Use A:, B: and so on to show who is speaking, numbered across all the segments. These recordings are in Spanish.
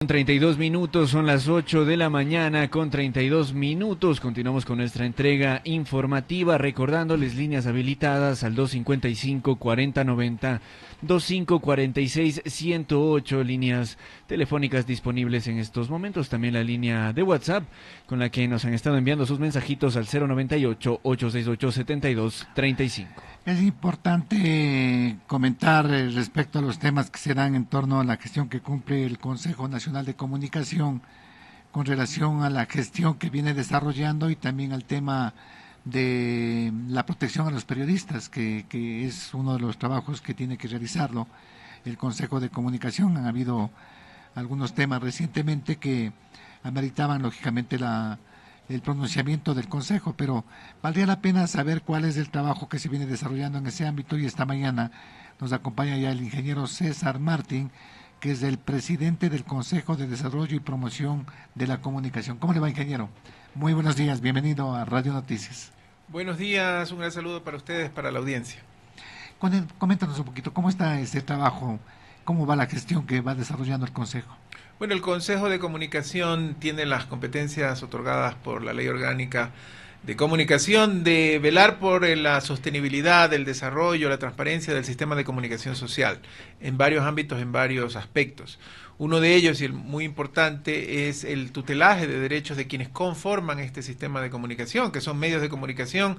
A: 32 minutos, son las 8 de la mañana con 32 minutos. Continuamos con nuestra entrega informativa, recordándoles líneas habilitadas al 255-4090, 2546-108, líneas telefónicas disponibles en estos momentos. También la línea de WhatsApp con la que nos han estado enviando sus mensajitos al 098-868-7235.
B: Es importante comentar respecto a los temas que se dan en torno a la gestión que cumple el Consejo Nacional de Comunicación con relación a la gestión que viene desarrollando y también al tema de la protección a los periodistas, que es uno de los trabajos que tiene que realizarlo el Consejo de Comunicación. Han habido algunos temas recientemente que ameritaban lógicamente el pronunciamiento del Consejo, pero valdría la pena saber cuál es el trabajo que se viene desarrollando en ese ámbito, y esta mañana nos acompaña ya el ingeniero César Martín, que es el presidente del Consejo de Desarrollo y Promoción de la Comunicación. ¿Cómo le va, ingeniero? Muy buenos días, bienvenido a Radio Noticias.
C: Buenos días, un gran saludo para ustedes, para la audiencia.
B: Coméntanos un poquito, ¿cómo está ese trabajo? ¿Cómo va la gestión que va desarrollando el Consejo?
C: Bueno, el Consejo de Comunicación tiene las competencias otorgadas por la Ley Orgánica de Comunicación de velar por la sostenibilidad, el desarrollo, la transparencia del sistema de comunicación social en varios ámbitos, en varios aspectos. Uno de ellos, y el muy importante, es el tutelaje de derechos de quienes conforman este sistema de comunicación, que son medios de comunicación,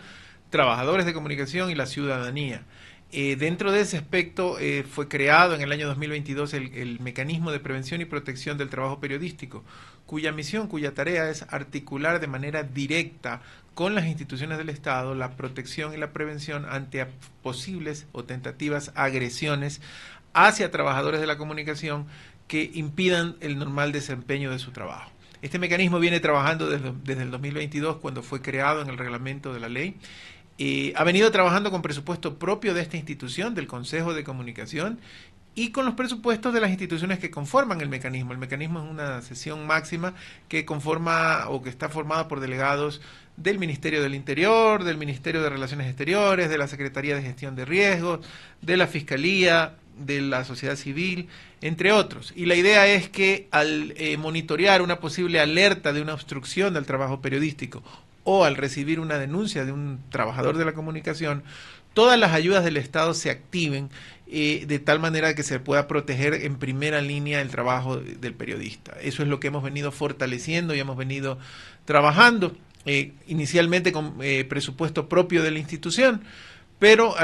C: trabajadores de comunicación y la ciudadanía. Dentro de ese aspecto fue creado en el año 2022 el Mecanismo de Prevención y Protección del Trabajo Periodístico, cuya misión, cuya tarea es articular de manera directa con las instituciones del Estado la protección y la prevención ante posibles o tentativas agresiones hacia trabajadores de la comunicación que impidan el normal desempeño de su trabajo. Este mecanismo viene trabajando desde el 2022, cuando fue creado en el reglamento de la ley. Ha venido trabajando con presupuesto propio de esta institución, del Consejo de Comunicación, y con los presupuestos de las instituciones que conforman el mecanismo. El mecanismo es una sesión máxima que conforma o que está formada por delegados del Ministerio del Interior, del Ministerio de Relaciones Exteriores, de la Secretaría de Gestión de Riesgos, de la Fiscalía, de la sociedad civil, entre otros. Y la idea es que al monitorear una posible alerta de una obstrucción del trabajo periodístico o al recibir una denuncia de un trabajador de la comunicación, todas las ayudas del Estado se activen de tal manera que se pueda proteger en primera línea el trabajo del periodista. Eso es lo que hemos venido fortaleciendo y hemos venido trabajando, inicialmente con presupuesto propio de la institución, pero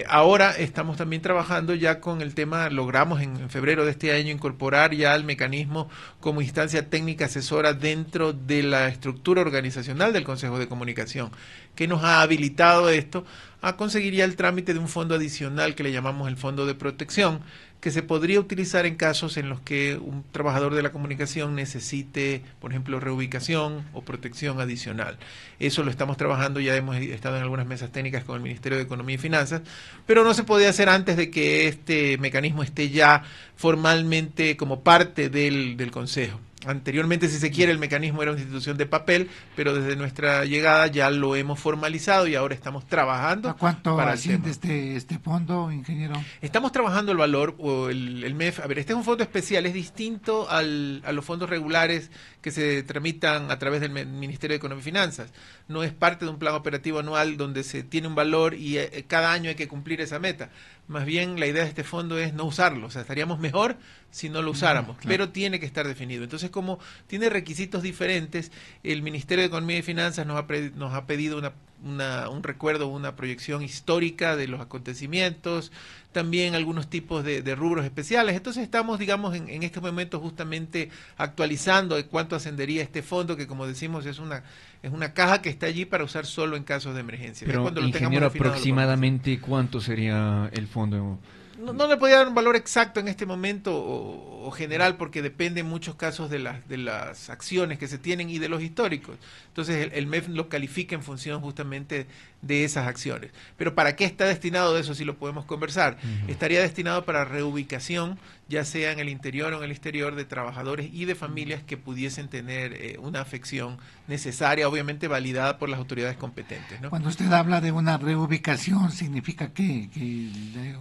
C: ahora estamos también trabajando ya con el tema. Logramos en febrero de este año incorporar ya el mecanismo como instancia técnica asesora dentro de la estructura organizacional del Consejo de Comunicación, que nos ha habilitado esto a conseguir ya el trámite de un fondo adicional que le llamamos el Fondo de Protección, que se podría utilizar en casos en los que un trabajador de la comunicación necesite, por ejemplo, reubicación o protección adicional. Eso lo estamos trabajando, ya hemos estado en algunas mesas técnicas con el Ministerio de Economía y Finanzas, pero no se podía hacer antes de que este mecanismo esté ya formalmente como parte del Consejo. Anteriormente, si se quiere, el mecanismo era una institución de papel, pero desde nuestra llegada ya lo hemos formalizado y ahora estamos trabajando.
B: ¿A cuánto asciende este fondo, ingeniero?
C: Estamos trabajando el valor, o el MEF. A ver, este es un fondo especial, es distinto a los fondos regulares que se tramitan a través del Ministerio de Economía y Finanzas. No es parte de un plan operativo anual donde se tiene un valor y cada año hay que cumplir esa meta. Más bien, la idea de este fondo es no usarlo. O sea, estaríamos mejor si no lo usáramos, claro, pero tiene que estar definido. Entonces, como tiene requisitos diferentes, el Ministerio de Economía y Finanzas nos ha pedido un recuerdo, una proyección histórica de los acontecimientos, también algunos tipos de rubros especiales. Entonces estamos, digamos, en este momento justamente actualizando de cuánto ascendería este fondo, que, como decimos, es una caja que está allí para usar solo en casos de emergencia.
A: Pero,
C: cuando
A: ingeniero, aproximadamente ¿cuánto sería el fondo?
C: No le podía dar un valor exacto en este momento o general, porque depende en muchos casos de las acciones que se tienen y de los históricos. Entonces el MEF lo califica en función justamente de esas acciones. Pero ¿para qué está destinado? De eso sí lo podemos conversar. Estaría destinado para reubicación, ya sea en el interior o en el exterior, de trabajadores y de familias que pudiesen tener una afección necesaria, obviamente validada por las autoridades competentes, ¿no?
B: Cuando usted habla de una reubicación, ¿significa qué? ¿Que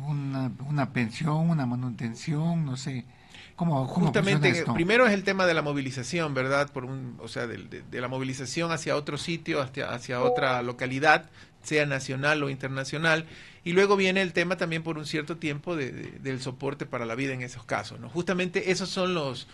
B: una pensión, una manutención, no sé? ¿Cómo
C: Justamente,
B: funciona esto?
C: primero es el tema de la movilización, ¿verdad? O sea, de la movilización hacia otro sitio, hacia otra localidad, sea nacional o internacional. Y luego viene el tema también por un cierto tiempo del soporte para la vida en esos casos, ¿no? Justamente esos son los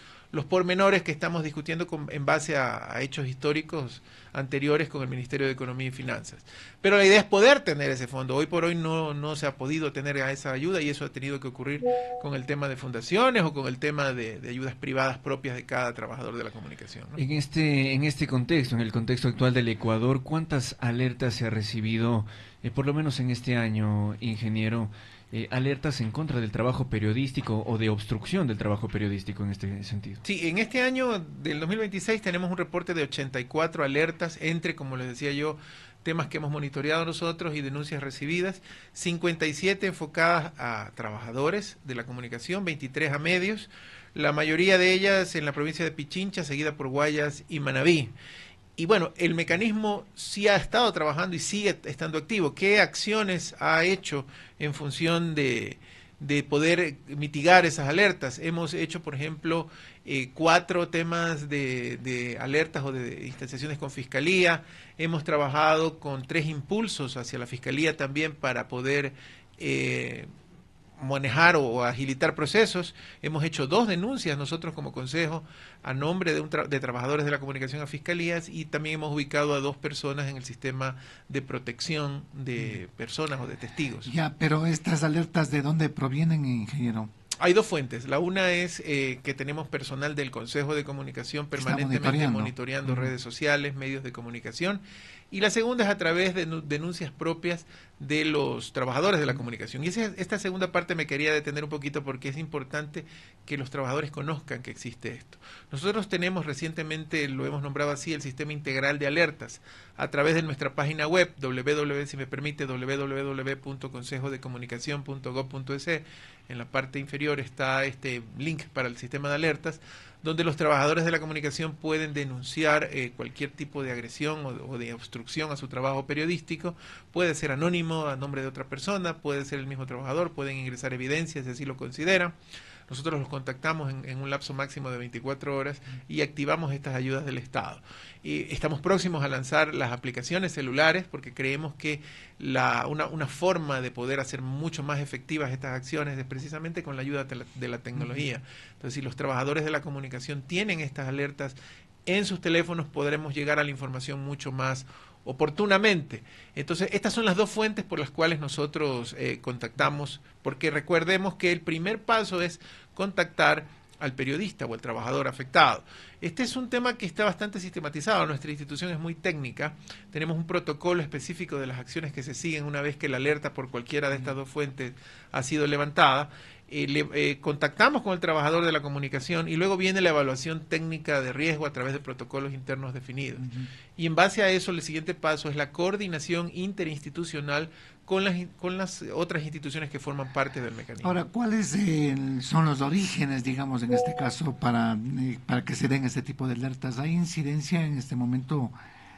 C: pormenores que estamos discutiendo en base a hechos históricos anteriores con el Ministerio de Economía y Finanzas. Pero la idea es poder tener ese fondo. Hoy por hoy no se ha podido tener esa ayuda y eso ha tenido que ocurrir con el tema de fundaciones o con el tema de ayudas privadas propias de cada trabajador de la comunicación, ¿no?
A: En este contexto, en el contexto actual del Ecuador, ¿cuántas alertas se ha recibido, por lo menos en este año, ingeniero, alertas en contra del trabajo periodístico o de obstrucción del trabajo periodístico en este sentido?
C: Sí, en este año del 2026 tenemos un reporte de 84 alertas entre, como les decía yo, temas que hemos monitoreado nosotros y denuncias recibidas, 57 enfocadas a trabajadores de la comunicación, 23 a medios, la mayoría de ellas en la provincia de Pichincha, seguida por Guayas y Manabí. Y bueno, el mecanismo sí ha estado trabajando y sigue estando activo. ¿Qué acciones ha hecho en función de poder mitigar esas alertas? Hemos hecho, por ejemplo, 4 temas de alertas o de instanciaciones con Fiscalía. Hemos trabajado con 3 impulsos hacia la Fiscalía también para poder manejar o agilitar procesos. Hemos hecho 2 denuncias nosotros como consejo a nombre de trabajadores de la comunicación a fiscalías y también hemos ubicado a 2 personas en el sistema de protección de personas o de testigos.
B: Ya, pero estas alertas, ¿de dónde provienen, ingeniero?
C: Hay 2 fuentes. La una es que tenemos personal del Consejo de Comunicación permanentemente monitoreando redes sociales, medios de comunicación. Y la segunda es a través de denuncias propias de los trabajadores de la comunicación. Y esta segunda parte me quería detener un poquito porque es importante que los trabajadores conozcan que existe esto. Nosotros tenemos recientemente, lo hemos nombrado así, el sistema integral de alertas a través de nuestra página web, www.consejodecomunicacion.gov.es. En la parte inferior está este link para el sistema de alertas, donde los trabajadores de la comunicación pueden denunciar cualquier tipo de agresión o de obstrucción a su trabajo periodístico. Puede ser anónimo a nombre de otra persona, puede ser el mismo trabajador, pueden ingresar evidencias si así lo consideran. Nosotros los contactamos en un lapso máximo de 24 horas y activamos estas ayudas del Estado. Y estamos próximos a lanzar las aplicaciones celulares porque creemos que una forma de poder hacer mucho más efectivas estas acciones es precisamente con la ayuda de la tecnología. Entonces, si los trabajadores de la comunicación tienen estas alertas en sus teléfonos, podremos llegar a la información mucho más oportunamente. Entonces, estas son las 2 fuentes por las cuales nosotros contactamos, porque recordemos que el primer paso es contactar al periodista o al trabajador afectado. Este es un tema que está bastante sistematizado. Nuestra institución es muy técnica. Tenemos un protocolo específico de las acciones que se siguen una vez que la alerta por cualquiera de estas 2 fuentes ha sido levantada. Contactamos con el trabajador de la comunicación y luego viene la evaluación técnica de riesgo a través de protocolos internos definidos. Y en base a eso, el siguiente paso es la coordinación interinstitucional con las otras instituciones que forman parte del mecanismo.
B: Ahora, ¿cuáles son los orígenes, digamos, en este caso, para que se den este tipo de alertas? ¿Hay incidencia en este momento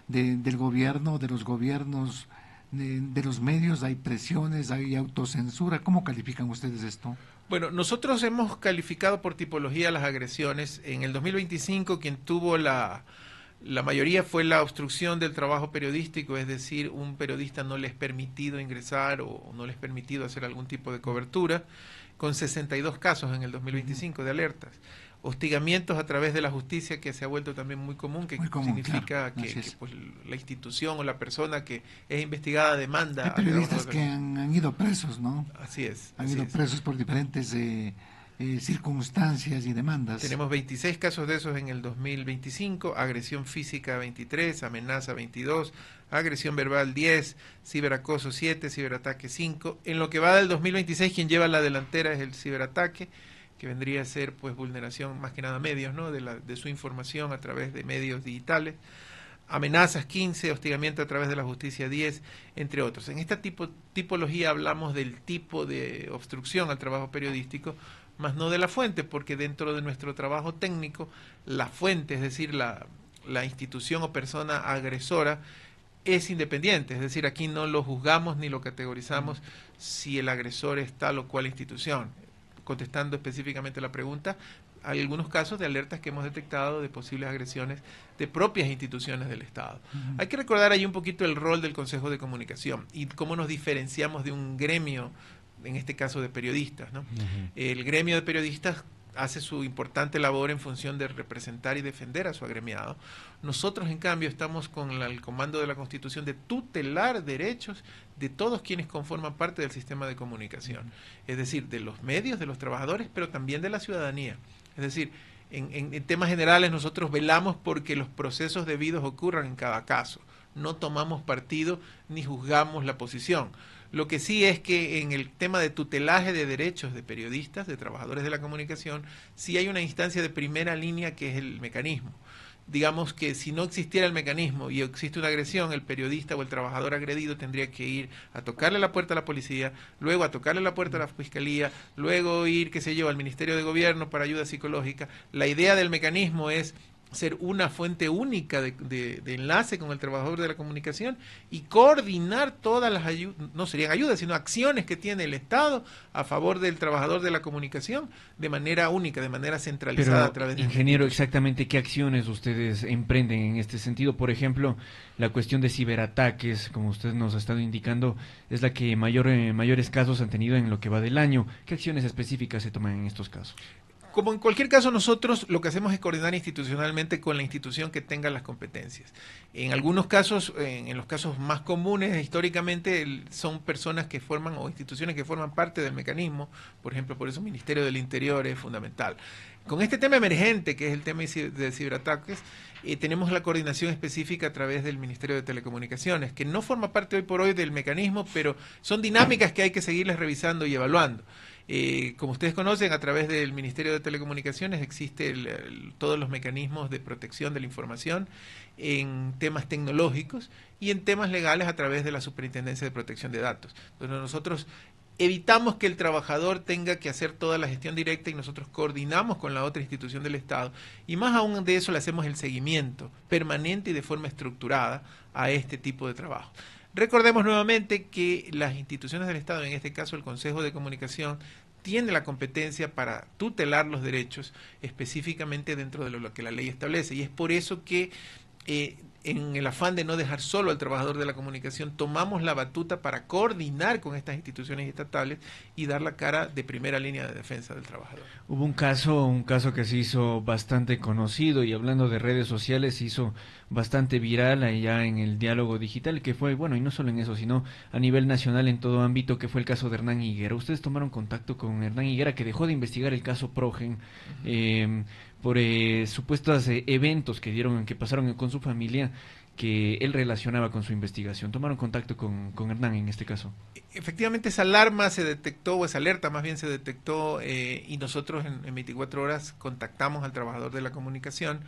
B: del gobierno, de los gobiernos, de los medios? ¿Hay presiones, hay autocensura? ¿Cómo califican ustedes esto?
C: Bueno, nosotros hemos calificado por tipología las agresiones. En el 2025 quien tuvo la mayoría fue la obstrucción del trabajo periodístico, es decir, un periodista no les permitido ingresar o no les permitido hacer algún tipo de cobertura, con 62 casos en el 2025 de alertas. Hostigamientos a través de la justicia, que se ha vuelto también muy común, significa
B: claro,
C: que pues, la institución o la persona que es investigada demanda.
B: Hay periodistas que han ido presos, ¿no?
C: Así es.
B: Han ido presos por diferentes circunstancias y demandas.
C: Tenemos 26 casos de esos en el 2025, agresión física 23, amenaza 22, agresión verbal 10, ciberacoso 7, ciberataque 5. En lo que va del 2026, quien lleva la delantera es el ciberataque, que vendría a ser pues vulneración más que nada medios, ¿no? de su información a través de medios digitales. Amenazas 15, hostigamiento a través de la justicia 10, entre otros. En esta tipología hablamos del tipo de obstrucción al trabajo periodístico, más no de la fuente, porque dentro de nuestro trabajo técnico, la fuente, es decir, la institución o persona agresora, es independiente, es decir, aquí no lo juzgamos ni lo categorizamos si el agresor es tal o cual institución. Contestando específicamente la pregunta, algunos casos de alertas que hemos detectado de posibles agresiones de propias instituciones del Estado. Hay que recordar ahí un poquito el rol del Consejo de Comunicación y cómo nos diferenciamos de un gremio, en este caso de periodistas, ¿no? El gremio de periodistas hace su importante labor en función de representar y defender a su agremiado. Nosotros, en cambio, estamos con el comando de la Constitución de tutelar derechos de todos quienes conforman parte del sistema de comunicación, es decir, de los medios, de los trabajadores, pero también de la ciudadanía. Es decir, en temas generales nosotros velamos porque los procesos debidos ocurran en cada caso. No tomamos partido ni juzgamos la posición. Lo que sí es que en el tema de tutelaje de derechos de periodistas, de trabajadores de la comunicación, sí hay una instancia de primera línea que es el mecanismo. Digamos que si no existiera el mecanismo y existe una agresión, el periodista o el trabajador agredido tendría que ir a tocarle la puerta a la policía, luego a tocarle la puerta a la fiscalía, luego ir, qué sé yo, al Ministerio de Gobierno para ayuda psicológica. La idea del mecanismo es ser una fuente única de enlace con el trabajador de la comunicación y coordinar todas las ayudas, no serían ayudas, sino acciones que tiene el Estado a favor del trabajador de la comunicación de manera única, de manera centralizada.
A: Pero,
C: a través de
A: ingeniero, exactamente qué acciones ustedes emprenden en este sentido. Por ejemplo, la cuestión de ciberataques, como usted nos ha estado indicando, es la que mayores casos han tenido en lo que va del año. ¿Qué acciones específicas se toman en estos casos?
C: Como en cualquier caso, nosotros lo que hacemos es coordinar institucionalmente con la institución que tenga las competencias. En algunos casos, en los casos más comunes, históricamente son personas que forman o instituciones que forman parte del mecanismo. Por ejemplo, por eso el Ministerio del Interior es fundamental. Con este tema emergente, que es el tema de ciberataques, tenemos la coordinación específica a través del Ministerio de Telecomunicaciones, que no forma parte hoy por hoy del mecanismo, pero son dinámicas que hay que seguirles revisando y evaluando. Como ustedes conocen, a través del Ministerio de Telecomunicaciones existe todos los mecanismos de protección de la información en temas tecnológicos y en temas legales a través de la Superintendencia de Protección de Datos. Entonces nosotros evitamos que el trabajador tenga que hacer toda la gestión directa y nosotros coordinamos con la otra institución del Estado y más aún de eso le hacemos el seguimiento permanente y de forma estructurada a este tipo de trabajo. Recordemos nuevamente que las instituciones del Estado, en este caso el Consejo de Comunicación, tiene la competencia para tutelar los derechos específicamente dentro de lo que la ley establece y es por eso que en el afán de no dejar solo al trabajador de la comunicación, tomamos la batuta para coordinar con estas instituciones estatales y dar la cara de primera línea de defensa del trabajador.
A: Hubo un caso que se hizo bastante conocido y hablando de redes sociales se hizo bastante viral allá en el diálogo digital, que fue, bueno, y no solo en eso, sino a nivel nacional en todo ámbito, que fue el caso de Hernán Higuera. Ustedes tomaron contacto con Hernán Higuera, que dejó de investigar el caso Progen, por supuestos eventos que pasaron con su familia, que él relacionaba con su investigación. ¿Tomaron contacto con Hernán en este caso?
C: Efectivamente, esa alarma se detectó, o esa alerta más bien se detectó, y nosotros en 24 horas contactamos al trabajador de la comunicación.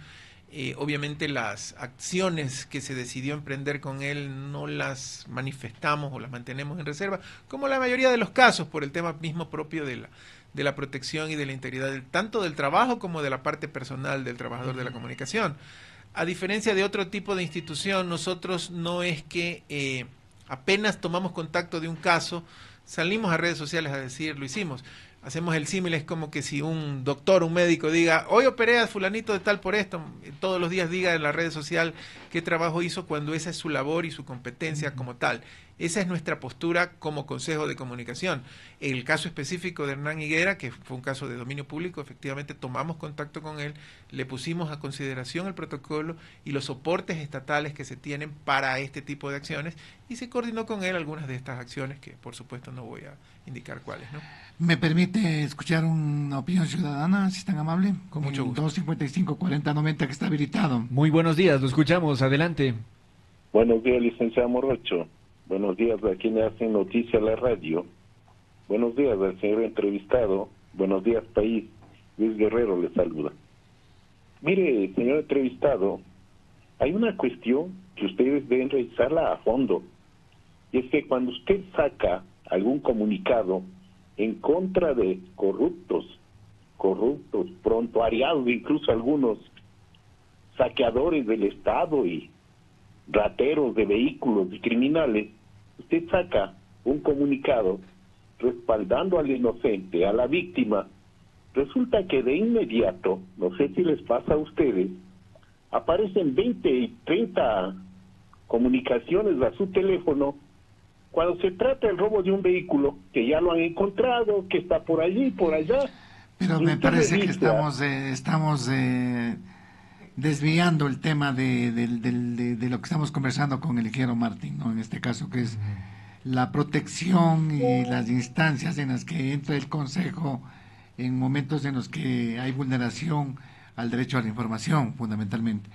C: Obviamente las acciones que se decidió emprender con él no las manifestamos o las mantenemos en reserva, como la mayoría de los casos, por el tema mismo propio de la protección y de la integridad tanto del trabajo como de la parte personal del trabajador de la comunicación. A diferencia de otro tipo de institución, nosotros no es que apenas tomamos contacto de un caso, salimos a redes sociales a decir, lo hicimos. Hacemos el símil, es como que si un doctor, un médico diga, hoy operé a fulanito de tal por esto, todos los días diga en la red social qué trabajo hizo cuando esa es su labor y su competencia como tal. Esa es nuestra postura como Consejo de Comunicación. El caso específico de Hernán Higuera, que fue un caso de dominio público, efectivamente tomamos contacto con él, le pusimos a consideración el protocolo y los soportes estatales que se tienen para este tipo de acciones y se coordinó con él algunas de estas acciones que por supuesto no voy a indicar cuáles, ¿no?
B: ¿Me permite escuchar una opinión ciudadana, si es tan amable?
C: Con mucho gusto.
B: 255-4090 que está habilitado.
A: Muy buenos días, lo escuchamos, adelante.
D: Buenos días, licenciado Morocho. Buenos días a quienes hacen noticia a la radio. Buenos días al señor entrevistado. Buenos días, país. Luis Guerrero le saluda. Mire, señor entrevistado, hay una cuestión que ustedes deben revisarla a fondo. Y es que cuando usted saca algún comunicado en contra de corruptos, prontuariados, incluso algunos saqueadores del Estado y rateros de vehículos y criminales, usted saca un comunicado respaldando al inocente, a la víctima, Resulta que de inmediato, no sé si les pasa a ustedes, aparecen 20 y 30 comunicaciones a su teléfono cuando se trata del robo de un vehículo, que ya lo han encontrado, que está por allí, por allá.
B: Pero
D: Y
B: me
D: usted
B: parece
D: le
B: que
D: dice,
B: estamos desviando el tema de lo que estamos conversando con el ingeniero Martín, ¿no? En este caso, que es la protección y las instancias en las que entra el Consejo en momentos en los que hay vulneración al derecho a la información, fundamentalmente.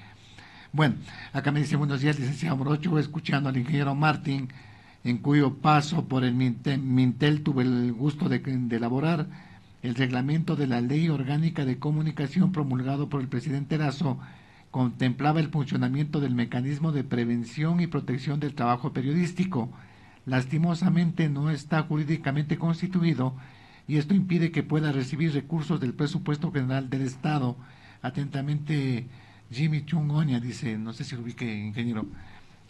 B: Bueno, acá me dice: buenos días, licenciado Morocho, escuchando al ingeniero Martín, en cuyo paso por el Mintel tuve el gusto de elaborar el reglamento de la Ley Orgánica de Comunicación promulgado por el presidente Lasso. Contemplaba el funcionamiento del mecanismo de prevención y protección del trabajo periodístico. Lastimosamente no está jurídicamente constituido y esto impide que pueda recibir recursos del presupuesto general del Estado. Atentamente, Jimmy Chung Oña, dice, no sé si lo ubique, ingeniero,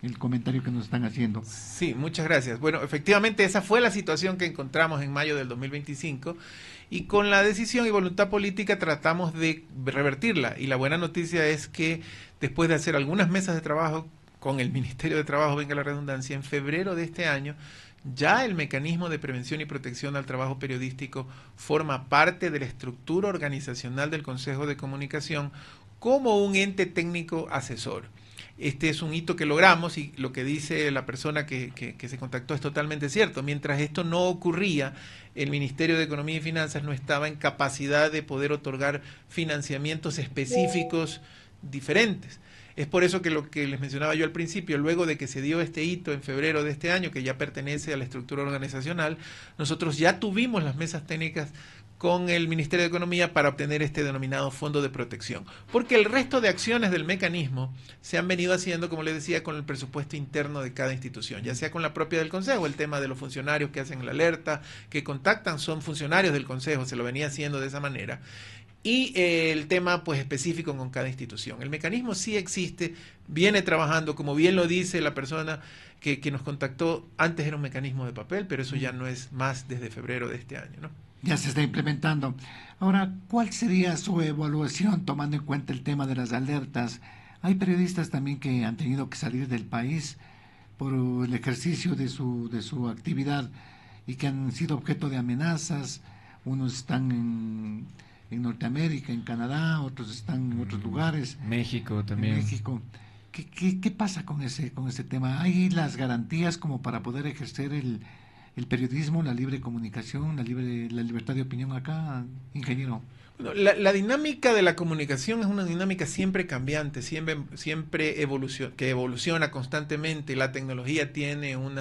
B: el comentario que nos están haciendo.
C: Sí, muchas gracias. Bueno, efectivamente esa fue la situación que encontramos en mayo del 2025 y con la decisión y voluntad política tratamos de revertirla. Y la buena noticia es que después de hacer algunas mesas de trabajo con el Ministerio de Trabajo, venga la redundancia, en febrero de este año, ya el mecanismo de prevención y protección al trabajo periodístico forma parte de la estructura organizacional del Consejo de Comunicación como un ente técnico asesor. Este es un hito que logramos y lo que dice la persona que se contactó es totalmente cierto. Mientras esto no ocurría, el Ministerio de Economía y Finanzas no estaba en capacidad de poder otorgar financiamientos específicos diferentes. Es por eso que lo que les mencionaba yo al principio, luego de que se dio este hito en febrero de este año, que ya pertenece a la estructura organizacional, nosotros ya tuvimos las mesas técnicas con el Ministerio de Economía para obtener este denominado fondo de protección. Porque el resto de acciones del mecanismo se han venido haciendo, como les decía, con el presupuesto interno de cada institución, ya sea con la propia del Consejo, el tema de los funcionarios que hacen la alerta, que contactan, son funcionarios del Consejo, se lo venía haciendo de esa manera. Y el tema pues específico con cada institución. El mecanismo sí existe, viene trabajando, como bien lo dice la persona que nos contactó, antes era un mecanismo de papel, pero eso ya no es más desde febrero de este año, ¿no?
B: Ya se está implementando. Ahora, ¿cuál sería su evaluación tomando en cuenta el tema de las alertas? Hay periodistas también que han tenido que salir del país por el ejercicio de su actividad y que han sido objeto de amenazas. Unos están en Norteamérica, en Canadá, otros están en otros lugares.
A: México también.
B: En México. ¿Qué pasa con ese tema? ¿Hay las garantías como para poder ejercer el periodismo, la libre comunicación, la libertad de opinión acá, ingeniero?
C: Bueno, la dinámica de la comunicación es una dinámica siempre cambiante, siempre que evoluciona constantemente. La tecnología tiene un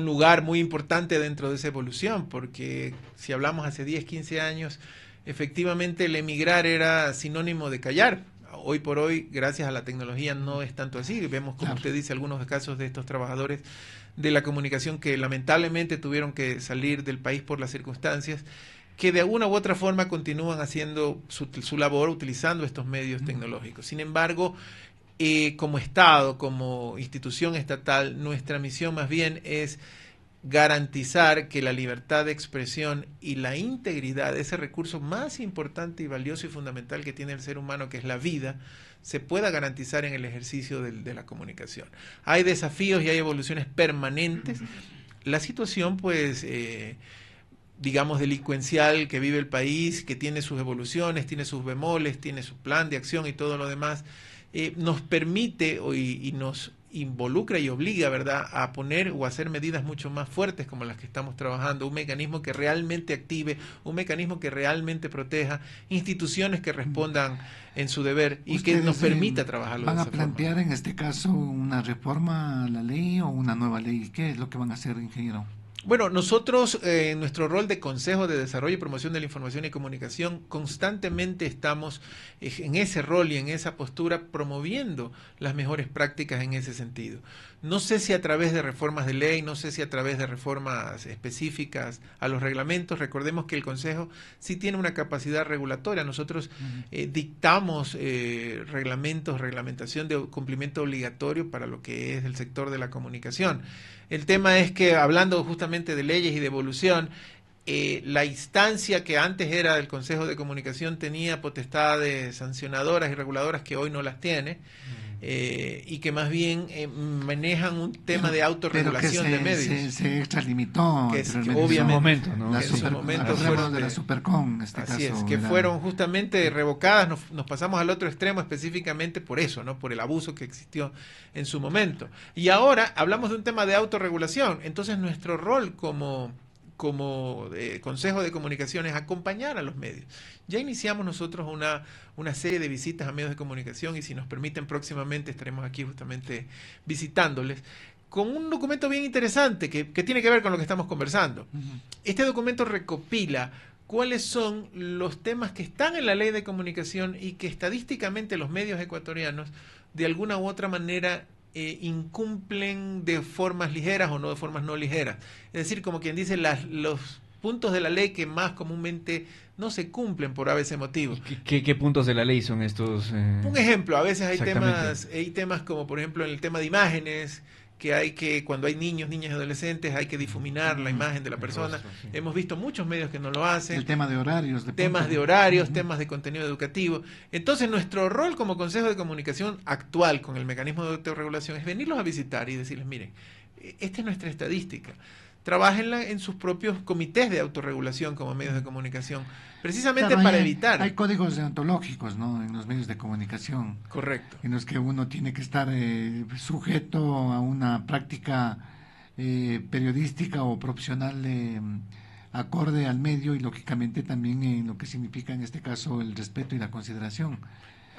C: lugar muy importante dentro de esa evolución, porque si hablamos hace 10, 15 años, efectivamente el emigrar era sinónimo de callar. Hoy por hoy, gracias a la tecnología, no es tanto así. Vemos, como usted dice, algunos casos de estos trabajadores de la comunicación que lamentablemente tuvieron que salir del país por las circunstancias, que de alguna u otra forma continúan haciendo su labor utilizando estos medios tecnológicos. Sin embargo, como Estado, como institución estatal, nuestra misión más bien es garantizar que la libertad de expresión y la integridad, ese recurso más importante y valioso y fundamental que tiene el ser humano, que es la vida, se pueda garantizar en el ejercicio de la comunicación. Hay desafíos y hay evoluciones permanentes. La situación, pues, digamos, delincuencial que vive el país, que tiene sus evoluciones, tiene sus bemoles, tiene su plan de acción y todo lo demás, nos permite y nos involucra y obliga, ¿verdad?, a poner o a hacer medidas mucho más fuertes como las que estamos trabajando, un mecanismo que realmente active, un mecanismo que realmente proteja, instituciones que respondan en su deber y que nos permita trabajarlo de esa forma.
B: ¿Van a plantear en este caso una reforma a la ley o una nueva ley? ¿Qué es lo que van a hacer, ingeniero?
C: Bueno, nosotros en nuestro rol de Consejo de Desarrollo y Promoción de la Información y Comunicación constantemente estamos en ese rol y en esa postura promoviendo las mejores prácticas en ese sentido. No sé si a través de reformas de ley, no sé si a través de reformas específicas a los reglamentos. Recordemos que el Consejo sí tiene una capacidad regulatoria. Nosotros dictamos reglamentación de cumplimiento obligatorio para lo que es el sector de la comunicación. El tema es que, hablando justamente de leyes y de evolución, la instancia que antes era del Consejo de Comunicación tenía potestades sancionadoras y reguladoras que hoy no las tiene, y que más bien manejan un tema de autorregulación de medios.
B: Se extralimitó
C: Que obviamente,
A: en su momento, ¿no?
C: En su momento fueron
B: de la Supercom, en este
C: así
B: caso.
C: es, que fueron justamente revocadas. Nos pasamos al otro extremo específicamente por eso, ¿no? Por el abuso que existió en su momento. Y ahora hablamos de un tema de autorregulación. Entonces nuestro rol como Consejo de Comunicación es acompañar a los medios. Ya iniciamos nosotros una serie de visitas a medios de comunicación, y si nos permiten próximamente estaremos aquí justamente visitándoles con un documento bien interesante que tiene que ver con lo que estamos conversando. Este documento recopila cuáles son los temas que están en la ley de comunicación y que estadísticamente los medios ecuatorianos de alguna u otra manera incumplen de formas ligeras o no de formas no ligeras. Es decir, como quien dice, los puntos de la ley que más comúnmente no se cumplen por ABC motivo.
A: ¿Qué puntos de la ley son estos?
C: Un ejemplo, a veces hay temas como por ejemplo en el tema de imágenes, que cuando hay niños, niñas y adolescentes hay que difuminar la imagen de la persona. Rostro, sí. Hemos visto muchos medios que no lo hacen.
B: El tema de horarios.
C: Temas de contenido educativo. Entonces nuestro rol como Consejo de Comunicación actual con el mecanismo de autorregulación es venirlos a visitar y decirles, miren, esta es nuestra estadística. Trabájenla en sus propios comités de autorregulación como medios de comunicación, precisamente para evitar.
B: Hay códigos deontológicos, ¿no?, en los medios de comunicación.
C: Correcto.
B: En los que uno tiene que estar sujeto a una práctica periodística o profesional acorde al medio, y lógicamente también en lo que significa en este caso el respeto y la consideración.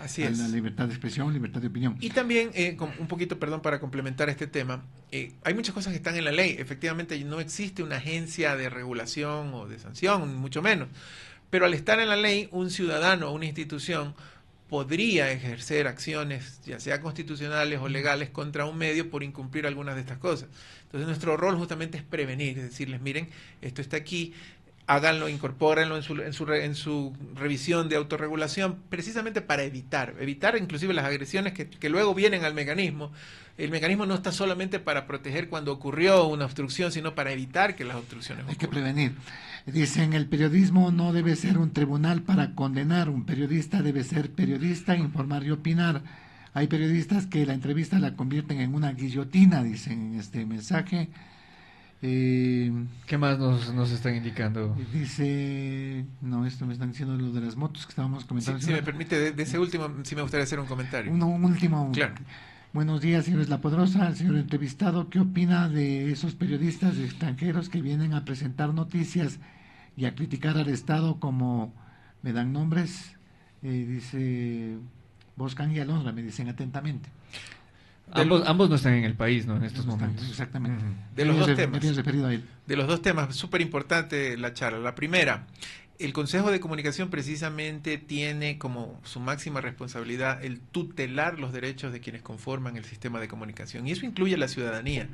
C: Así es.
B: La libertad de expresión, libertad de opinión.
C: Y también, un poquito, perdón, para complementar este tema, hay muchas cosas que están en la ley. Efectivamente, no existe una agencia de regulación o de sanción, mucho menos. Pero al estar en la ley, un ciudadano o una institución podría ejercer acciones, ya sea constitucionales o legales, contra un medio por incumplir algunas de estas cosas. Entonces, nuestro rol justamente es prevenir, es decirles, miren, esto está aquí, háganlo, incorpórenlo en su revisión de autorregulación, precisamente para evitar inclusive las agresiones que luego vienen al mecanismo. El mecanismo no está solamente para proteger cuando ocurrió una obstrucción, sino para evitar que las obstrucciones ocurran.
B: Hay que prevenir. Dicen, el periodismo no debe ser un tribunal para condenar, un periodista debe ser periodista, informar y opinar. Hay periodistas que la entrevista la convierten en una guillotina, dicen en este mensaje.
A: ¿Qué más nos están indicando?
B: Dice, no, esto me están diciendo lo de las motos que estábamos comentando.
C: Si me permite, de ese último, sí me gustaría hacer un comentario.
B: Un último. Claro. Buenos días, señores La Poderosa, señor entrevistado. ¿Qué opina de esos periodistas extranjeros que vienen a presentar noticias y a criticar al Estado, como me dan nombres? Dice Boscan y Alondra, me dicen atentamente.
A: Ambos no están en el país, ¿no?, en estos momentos.
B: Exactamente.
C: De los dos temas.
B: Me habías referido a él.
C: De los dos temas, súper importante la charla. La primera, el Consejo de Comunicación precisamente tiene como su máxima responsabilidad el tutelar los derechos de quienes conforman el sistema de comunicación, y eso incluye a la ciudadanía.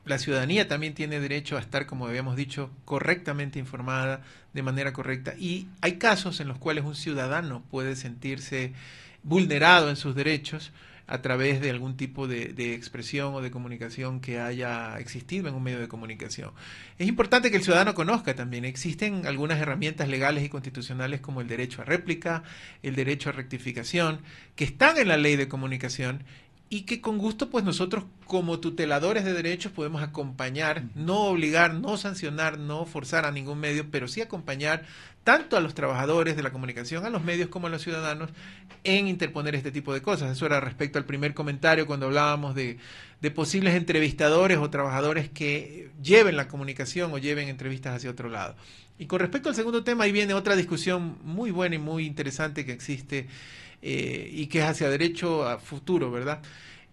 C: La ciudadanía también tiene derecho a estar, como habíamos dicho, correctamente informada, de manera correcta, y hay casos en los cuales un ciudadano puede sentirse vulnerado en sus derechos a través de algún tipo de expresión o de comunicación que haya existido en un medio de comunicación. Es importante que el ciudadano conozca también, existen algunas herramientas legales y constitucionales como el derecho a réplica, el derecho a rectificación, que están en la ley de comunicación, y que con gusto pues nosotros como tuteladores de derechos podemos acompañar, no obligar, no sancionar, no forzar a ningún medio, pero sí acompañar tanto a los trabajadores de la comunicación, a los medios como a los ciudadanos en interponer este tipo de cosas. Eso era respecto al primer comentario cuando hablábamos de posibles entrevistadores o trabajadores que lleven la comunicación o lleven entrevistas hacia otro lado. Y con respecto al segundo tema, ahí viene otra discusión muy buena y muy interesante que existe, y que es hacia derecho a futuro, ¿verdad?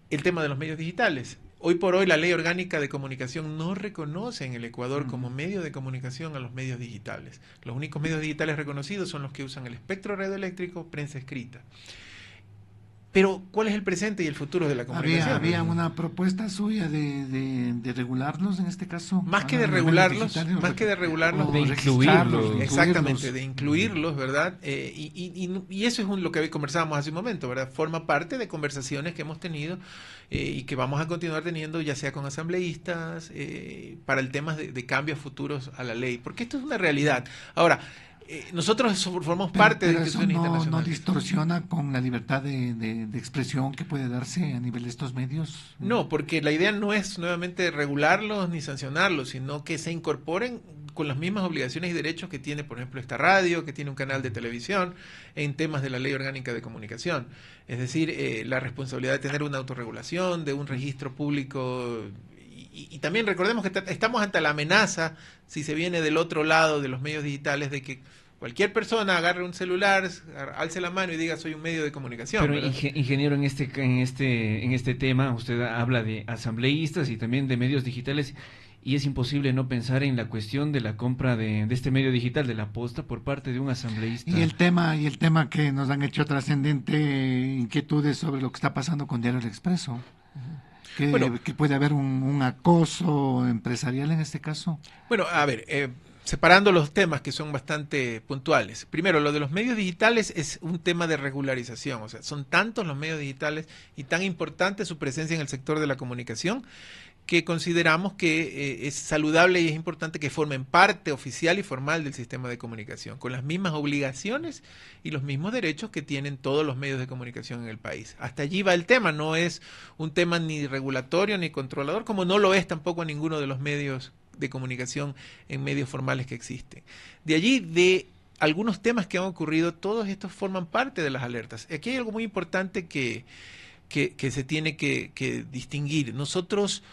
C: El tema de los medios digitales. Hoy por hoy la Ley Orgánica de Comunicación no reconoce en el Ecuador como medio de comunicación a los medios digitales. Los únicos medios digitales reconocidos son los que usan el espectro radioeléctrico, prensa escrita. Y con respecto al segundo tema, ahí viene otra discusión muy buena y muy interesante que existe, y que es hacia derecho a futuro, ¿verdad? El tema de los medios digitales. Hoy por hoy la Ley Orgánica de Comunicación no reconoce en el Ecuador como medio de comunicación a los medios digitales. Los únicos medios digitales reconocidos son los que usan el espectro radioeléctrico, prensa escrita. Pero, ¿cuál es el presente y el futuro de la comunicación?
B: Había una propuesta suya de regularlos en este caso.
C: Más que de regularlos,
A: de incluirlos.
C: Exactamente, de incluirlos, ¿verdad? Y eso es lo que conversábamos hace un momento, ¿verdad? Forma parte de conversaciones que hemos tenido y que vamos a continuar teniendo, ya sea con asambleístas, para el tema de cambios futuros a la ley, porque esto es una realidad. Ahora, nosotros formamos parte de
B: eso
C: instituciones internacionales.
B: no distorsiona con la libertad de expresión que puede darse a nivel de estos medios.
C: No, porque la idea no es nuevamente regularlos ni sancionarlos, sino que se incorporen con las mismas obligaciones y derechos que tiene, por ejemplo, esta radio, que tiene un canal de televisión, en temas de la Ley Orgánica de Comunicación. Es decir, la responsabilidad de tener una autorregulación, de un registro público. Y también recordemos que estamos ante la amenaza, si se viene del otro lado de los medios digitales, de que cualquier persona agarre un celular, alce la mano y diga soy un medio de comunicación.
A: Pero ingeniero, en este tema usted habla de asambleístas y también de medios digitales, y es imposible no pensar en la cuestión de la compra de este medio digital, de la Posta, por parte de un asambleísta.
B: Y el tema que nos han hecho trascendente inquietudes sobre lo que está pasando con Diario El Expreso. Que puede haber un acoso empresarial en este caso.
C: Bueno, a ver, separando los temas que son bastante puntuales. Primero, lo de los medios digitales es un tema de regularización. O sea, son tantos los medios digitales y tan importante su presencia en el sector de la comunicación que consideramos que es saludable y es importante que formen parte oficial y formal del sistema de comunicación, con las mismas obligaciones y los mismos derechos que tienen todos los medios de comunicación en el país. Hasta allí va el tema, no es un tema ni regulatorio ni controlador, como no lo es tampoco ninguno de los medios de comunicación en medios formales que existen. De allí, de algunos temas que han ocurrido, todos estos forman parte de las alertas. Aquí hay algo muy importante que se tiene que distinguir. Nosotros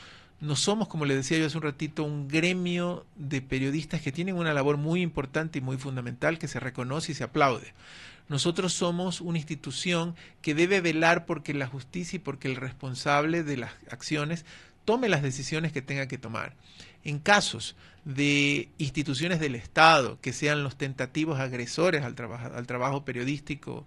C: no somos, como le decía yo hace un ratito, un gremio de periodistas que tienen una labor muy importante y muy fundamental que se reconoce y se aplaude. Nosotros somos una institución que debe velar porque la justicia y porque el responsable de las acciones tome las decisiones que tenga que tomar. En casos de instituciones del Estado que sean los tentativos agresores al trabajo periodístico,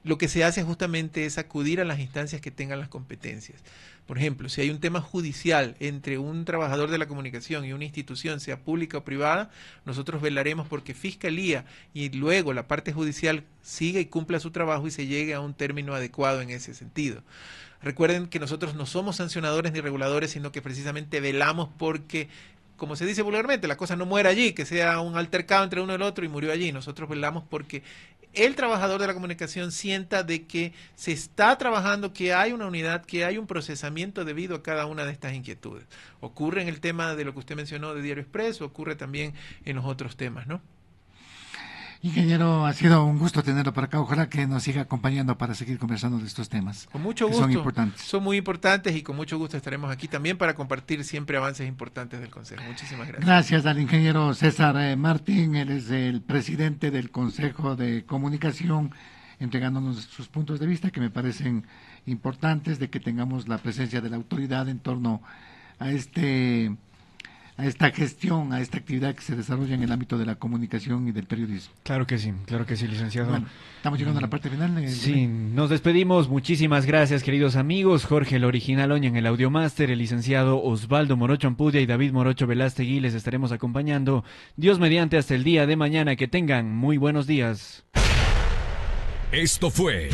C: lo que se hace justamente es acudir a las instancias que tengan las competencias. Por ejemplo, si hay un tema judicial entre un trabajador de la comunicación y una institución, sea pública o privada, nosotros velaremos porque Fiscalía y luego la parte judicial siga y cumpla su trabajo y se llegue a un término adecuado en ese sentido. Recuerden que nosotros no somos sancionadores ni reguladores, sino que precisamente velamos porque, como se dice vulgarmente, la cosa no muera allí, que sea un altercado entre uno y el otro y murió allí. Nosotros velamos porque el trabajador de la comunicación sienta de que se está trabajando, que hay una unidad, que hay un procesamiento debido a cada una de estas inquietudes. Ocurre en el tema de lo que usted mencionó de Diario Expreso, ocurre también en los otros temas, ¿no?
B: Ingeniero, ha sido un gusto tenerlo por acá. Ojalá que nos siga acompañando para seguir conversando de estos temas.
C: Con mucho gusto.
B: Son importantes.
C: Son muy importantes y con mucho gusto estaremos aquí también para compartir siempre avances importantes del Consejo. Muchísimas gracias.
B: Gracias al ingeniero César Martín. Él es el presidente del Consejo de Comunicación, entregándonos sus puntos de vista que me parecen importantes, de que tengamos la presencia de la autoridad en torno a esta gestión, a esta actividad que se desarrolla en el ámbito de la comunicación y del periodismo.
A: Claro que sí, licenciado.
B: Bueno, estamos llegando a la parte final.
A: Sí, nos despedimos. Muchísimas gracias, queridos amigos. Jorge el Original Oña en el Audiomaster, el licenciado Osvaldo Morocho Ampudia y David Morocho Velástegui les estaremos acompañando. Dios mediante, hasta el día de mañana. Que tengan muy buenos días.
E: Esto fue